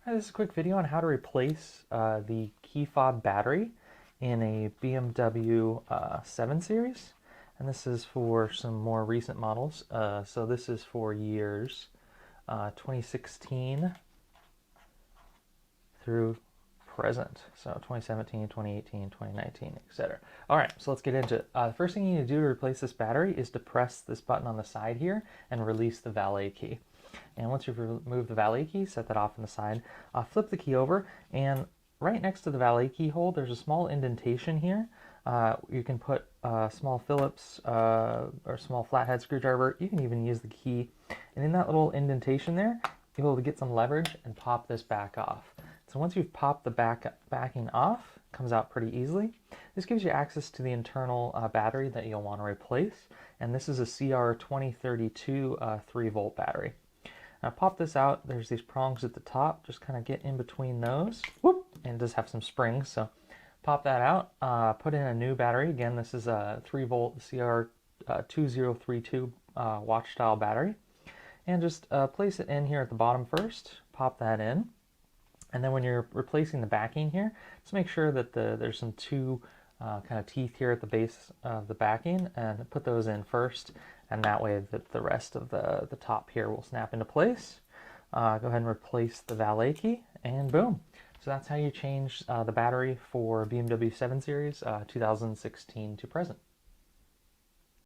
Hi, this is a quick video on how to replace the key fob battery in a BMW 7 Series. And this is for some more recent models. So this is for years 2016 through present. So 2017, 2018, 2019, etc. All right, so let's get into it. The first thing you need to do to replace this battery is to press this button on the side here and release the valet key. And once you've removed the valet key, set that off on the side, flip the key over, and right next to the valet key hole, there's a small indentation here. You can put a small Phillips or small flathead screwdriver. You can even use the key. And in that little indentation there, you'll be able to get some leverage and pop this back off. So once you've popped the backing off, it comes out pretty easily. This gives you access to the internal battery that you'll want to replace. And this is a CR2032 3-volt battery. Now pop this out, there's these prongs at the top, just kind of get in between those, whoop, and it does have some springs, so pop that out, put in a new battery. Again, this is a 3-volt CR2032 watch style battery, and just place it in here at the bottom first, pop that in, and then when you're replacing the backing here, just make sure that there's some two kind of teeth here at the base of the backing, and put those in first, and that way that the rest of the top here will snap into place. Go ahead and replace the valet key, and boom. So that's how you change the battery for BMW 7 Series 2016 to present.